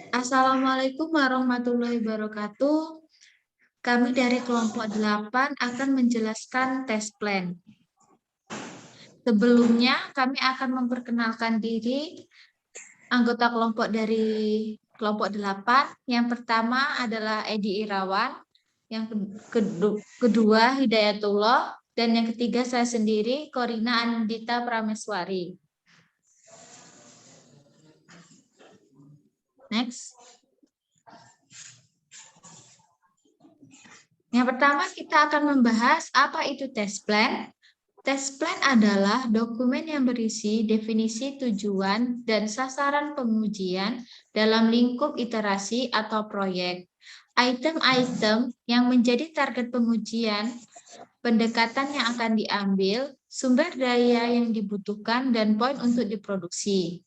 Assalamualaikum warahmatullahi wabarakatuh. Kami dari kelompok 8 akan menjelaskan test plan. Sebelumnya, kami akan memperkenalkan diri anggota kelompok dari kelompok 8. Yang pertama adalah Edi Irawan, yang kedua Hidayatullah, dan yang ketiga saya sendiri, Korina Anindita Prameswari. Next. Yang pertama kita akan membahas apa itu test plan. Test plan adalah dokumen yang berisi definisi tujuan dan sasaran pengujian dalam lingkup iterasi atau proyek. Item-item yang menjadi target pengujian, pendekatan yang akan diambil, sumber daya yang dibutuhkan, dan poin untuk diproduksi.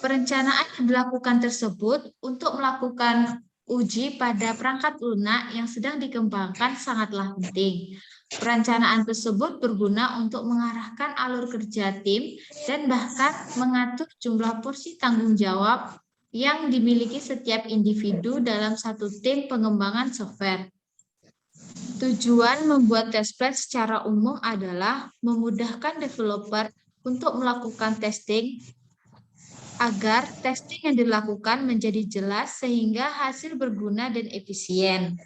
Perencanaan yang dilakukan tersebut untuk melakukan uji pada perangkat lunak yang sedang dikembangkan sangatlah penting. Perencanaan tersebut berguna untuk mengarahkan alur kerja tim dan bahkan mengatur jumlah porsi tanggung jawab yang dimiliki setiap individu dalam satu tim pengembangan software. Tujuan membuat test plan secara umum adalah memudahkan developer untuk melakukan testing agar testing yang dilakukan menjadi jelas sehingga hasil berguna dan efisien.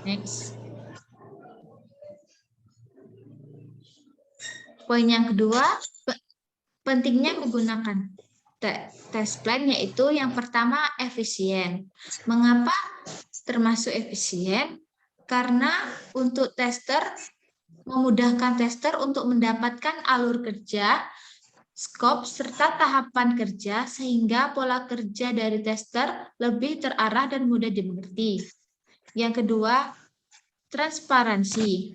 Next. Poin yang kedua, pentingnya menggunakan test plan, yaitu yang pertama efisien. Mengapa termasuk efisien? Karena untuk tester, memudahkan tester untuk mendapatkan alur kerja, skop, serta tahapan kerja sehingga pola kerja dari tester lebih terarah dan mudah dimengerti. Yang kedua, transparansi.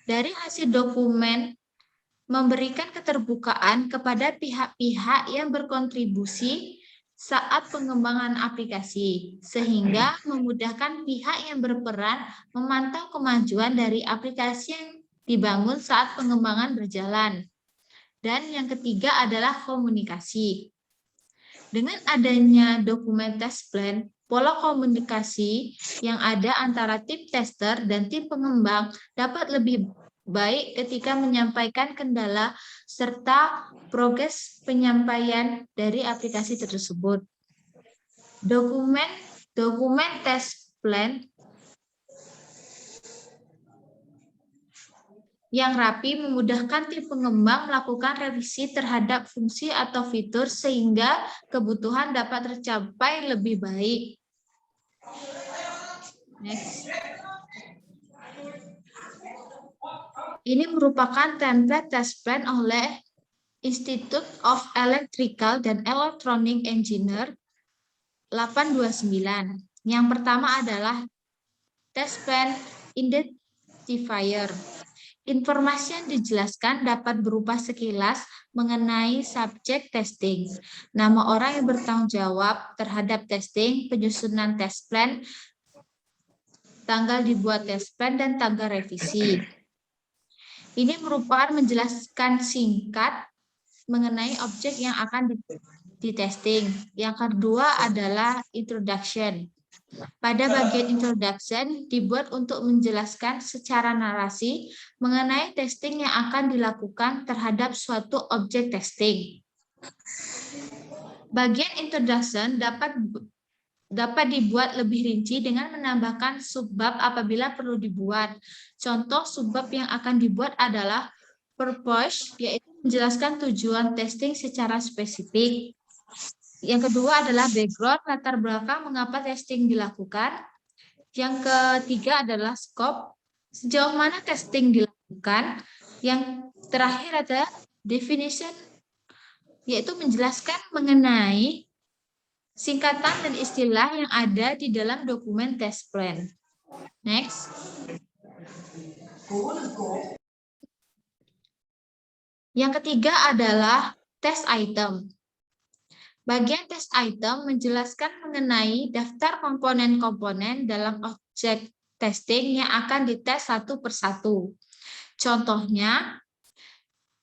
Dari hasil dokumen memberikan keterbukaan kepada pihak-pihak yang berkontribusi saat pengembangan aplikasi, sehingga memudahkan pihak yang berperan memantau kemajuan dari aplikasi yang dibangun saat pengembangan berjalan. Dan yang ketiga adalah komunikasi. Dengan adanya dokumen test plan, pola komunikasi yang ada antara tim tester dan tim pengembang dapat lebih baik ketika menyampaikan kendala serta progres penyampaian dari aplikasi tersebut. Dokumen test plan yang rapi memudahkan tim pengembang melakukan revisi terhadap fungsi atau fitur sehingga kebutuhan dapat tercapai lebih baik. Next. Ini merupakan template test plan oleh Institute of Electrical dan Electronic Engineer 829. Yang pertama adalah test plan identifier. Informasi yang dijelaskan dapat berupa sekilas mengenai subjek testing, nama orang yang bertanggung jawab terhadap testing, penyusunan test plan, tanggal dibuat test plan, dan tanggal revisi. Ini merupakan menjelaskan singkat mengenai objek yang akan di-testing. Yang kedua adalah introduction. Pada bagian introduction dibuat untuk menjelaskan secara narasi mengenai testing yang akan dilakukan terhadap suatu objek testing. Bagian introduction dapat dibuat lebih rinci dengan menambahkan subbab apabila perlu dibuat. Contoh subbab yang akan dibuat adalah purpose, yaitu menjelaskan tujuan testing secara spesifik. Yang kedua adalah background, latar belakang mengapa testing dilakukan. Yang ketiga adalah scope, sejauh mana testing dilakukan. Yang terakhir adalah definition, yaitu menjelaskan mengenai singkatan dan istilah yang ada di dalam dokumen test plan. Next. Yang ketiga adalah test item. Bagian test item menjelaskan mengenai daftar komponen-komponen dalam objek testing yang akan dites satu persatu. Contohnya,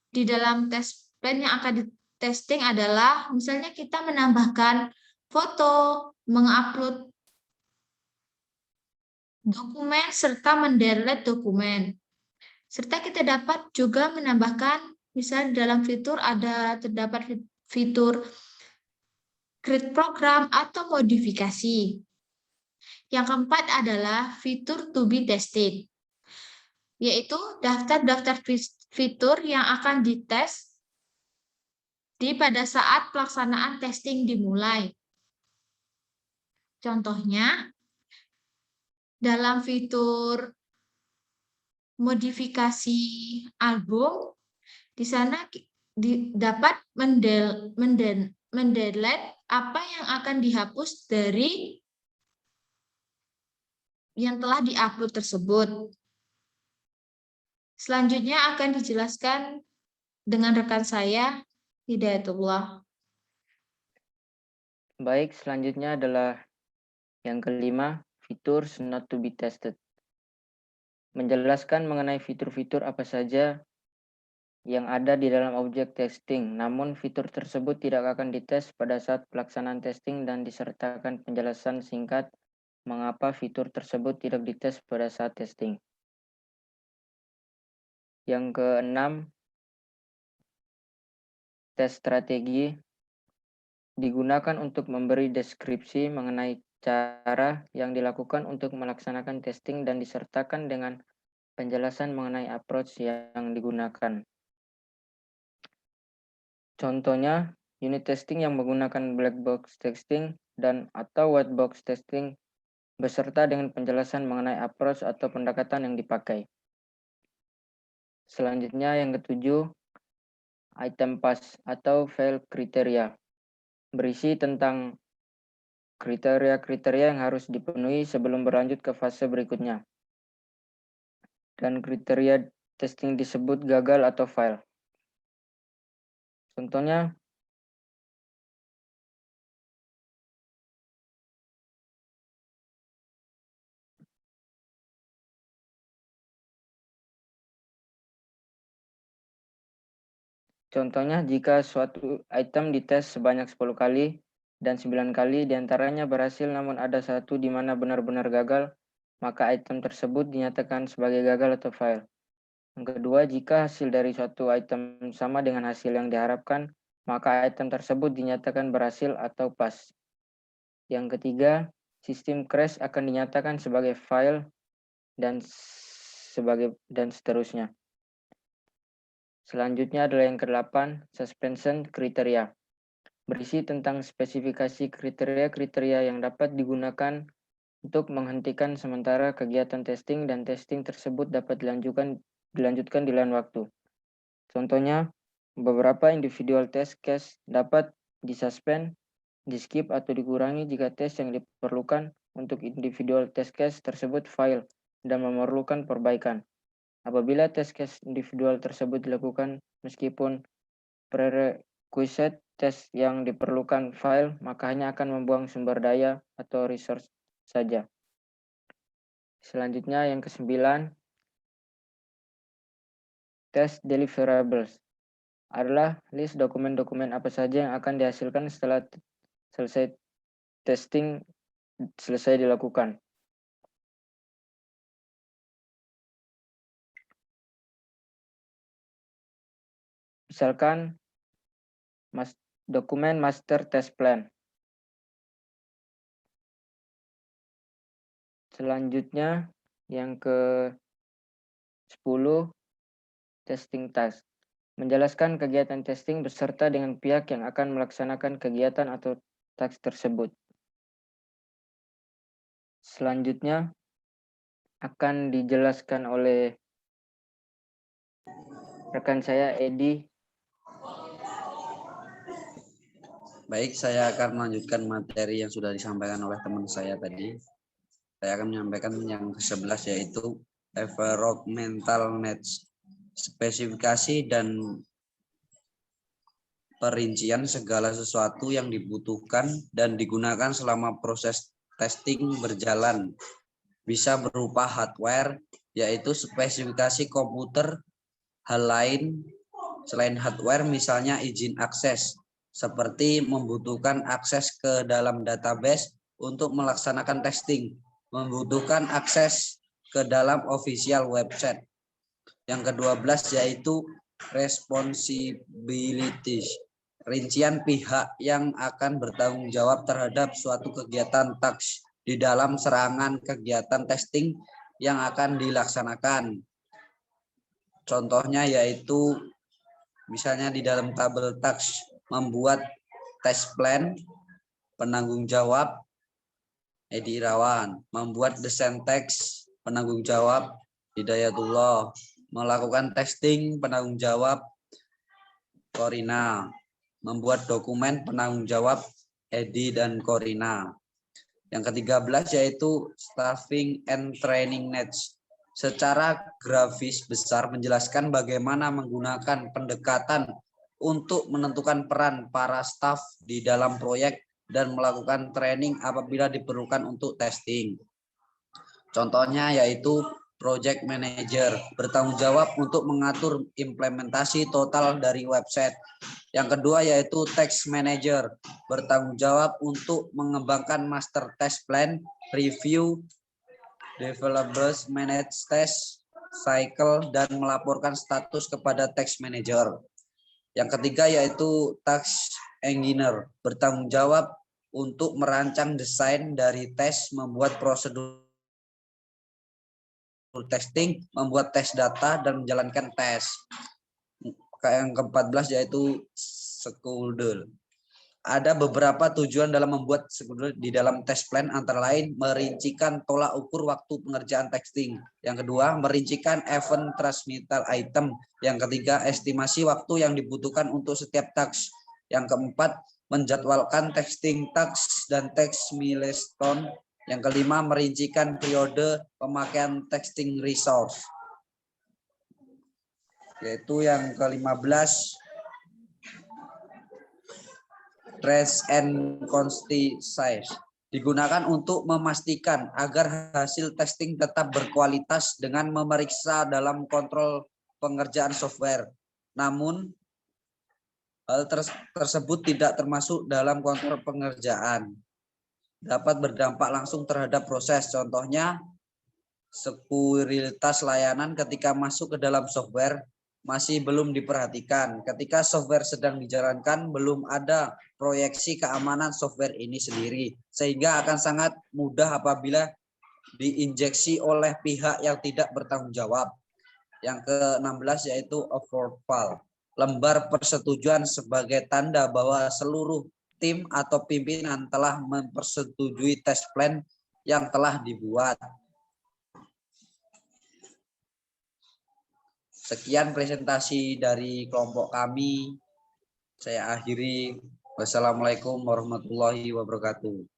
di dalam test suspend yang akan di testing adalah misalnya kita menambahkan foto, mengupload dokumen, serta mendelete dokumen. Serta kita dapat juga menambahkan, misalnya dalam fitur terdapat fitur create program atau modifikasi. Yang keempat adalah fitur to be tested, yaitu daftar-daftar fitur yang akan dites pada saat pelaksanaan testing dimulai. Contohnya, dalam fitur modifikasi album, di sana dapat mendelete apa yang akan dihapus dari yang telah diupload tersebut. Selanjutnya akan dijelaskan dengan rekan saya, Hidayatullah. Baik, selanjutnya adalah yang kelima, fitur not to be tested. Menjelaskan mengenai fitur-fitur apa saja yang ada di dalam objek testing, namun fitur tersebut tidak akan dites pada saat pelaksanaan testing dan disertakan penjelasan singkat mengapa fitur tersebut tidak dites pada saat testing. Yang keenam, tes strategi digunakan untuk memberi deskripsi mengenai cara yang dilakukan untuk melaksanakan testing dan disertakan dengan penjelasan mengenai approach yang digunakan. Contohnya, unit testing yang menggunakan black box testing dan atau white box testing beserta dengan penjelasan mengenai approach atau pendekatan yang dipakai. Selanjutnya yang ketujuh, item path atau fail kriteria. Berisi tentang kriteria-kriteria yang harus dipenuhi sebelum berlanjut ke fase berikutnya. Dan kriteria testing disebut gagal atau fail. Contohnya, jika suatu item dites sebanyak 10 kali dan 9 kali diantaranya berhasil namun ada satu di mana benar-benar gagal, maka item tersebut dinyatakan sebagai gagal atau fail. Yang kedua, jika hasil dari suatu item sama dengan hasil yang diharapkan, maka item tersebut dinyatakan berhasil atau pas. Yang ketiga, sistem crash akan dinyatakan sebagai fail dan seterusnya. Selanjutnya adalah yang ke-8, suspension kriteria. Berisi tentang spesifikasi kriteria-kriteria yang dapat digunakan untuk menghentikan sementara kegiatan testing dan testing tersebut dapat dilanjutkan di lain waktu. Contohnya, beberapa individual test case dapat disuspend, di-skip atau dikurangi jika tes yang diperlukan untuk individual test case tersebut fail dan memerlukan perbaikan. Apabila test case individual tersebut dilakukan meskipun prerequisite tes yang diperlukan fail, maka hanya akan membuang sumber daya atau resource saja. Selanjutnya yang ke-9, test deliverables adalah list dokumen-dokumen apa saja yang akan dihasilkan setelah selesai testing selesai dilakukan. Misalkan dokumen master test plan. Selanjutnya yang ke-10, testing task. Menjelaskan kegiatan testing beserta dengan pihak yang akan melaksanakan kegiatan atau task tersebut. Selanjutnya akan dijelaskan oleh rekan saya, Edi. Baik, saya akan melanjutkan materi yang sudah disampaikan oleh teman saya tadi. Saya akan menyampaikan yang ke-11 yaitu environmental needs. Spesifikasi dan perincian segala sesuatu yang dibutuhkan dan digunakan selama proses testing berjalan. Bisa berupa hardware, yaitu spesifikasi komputer, hal lain Selain hardware, misalnya izin akses, seperti membutuhkan akses ke dalam database untuk melaksanakan testing, membutuhkan akses ke dalam official website. Yang ke-12 yaitu responsibilities, rincian pihak yang akan bertanggung jawab terhadap suatu kegiatan task di dalam serangan kegiatan testing yang akan dilaksanakan. Contohnya yaitu misalnya di dalam tabel task membuat test plan, penanggung jawab Edi Irawan, membuat desain teks, penanggung jawab Hidayatullah, melakukan testing, penanggung jawab Korina, membuat dokumen, penanggung jawab Edi dan Korina. Yang ke-13 yaitu staffing and training needs. Secara grafis besar menjelaskan bagaimana menggunakan pendekatan untuk menentukan peran para staf di dalam proyek dan melakukan training apabila diperlukan untuk testing. Contohnya yaitu project manager bertanggung jawab untuk mengatur implementasi total dari website. Yang kedua yaitu test manager bertanggung jawab untuk mengembangkan master test plan, review, developers manage test cycle, dan melaporkan status kepada test manager. Yang ketiga yaitu task engineer bertanggung jawab untuk merancang desain dari tes, membuat prosedur testing, membuat tes data, dan menjalankan tes. Yang ke-14 yaitu stakeholder. Ada beberapa tujuan dalam membuat stakeholder di dalam test plan, antara lain merincikan tolak ukur waktu pengerjaan testing. Yang kedua, merincikan event transmittal item. Yang ketiga, estimasi waktu yang dibutuhkan untuk setiap task. Yang keempat, menjadwalkan testing task dan task milestone. Yang kelima, merincikan periode pemakaian testing resource. Yaitu yang ke-15, trace and consistency, digunakan untuk memastikan agar hasil testing tetap berkualitas dengan memeriksa dalam kontrol pengerjaan software. Namun, hal tersebut tidak termasuk dalam kontrol pengerjaan. Dapat berdampak langsung terhadap proses. Contohnya, sekuritas layanan ketika masuk ke dalam software masih belum diperhatikan. Ketika software sedang dijalankan, belum ada proyeksi keamanan software ini sendiri, sehingga akan sangat mudah apabila diinjeksi oleh pihak yang tidak bertanggung jawab. Yang ke-16 yaitu approval, lembar persetujuan sebagai tanda bahwa seluruh tim atau pimpinan telah mempersetujui test plan yang telah dibuat. Sekian presentasi dari kelompok kami. Saya akhiri. Wassalamualaikum warahmatullahi wabarakatuh.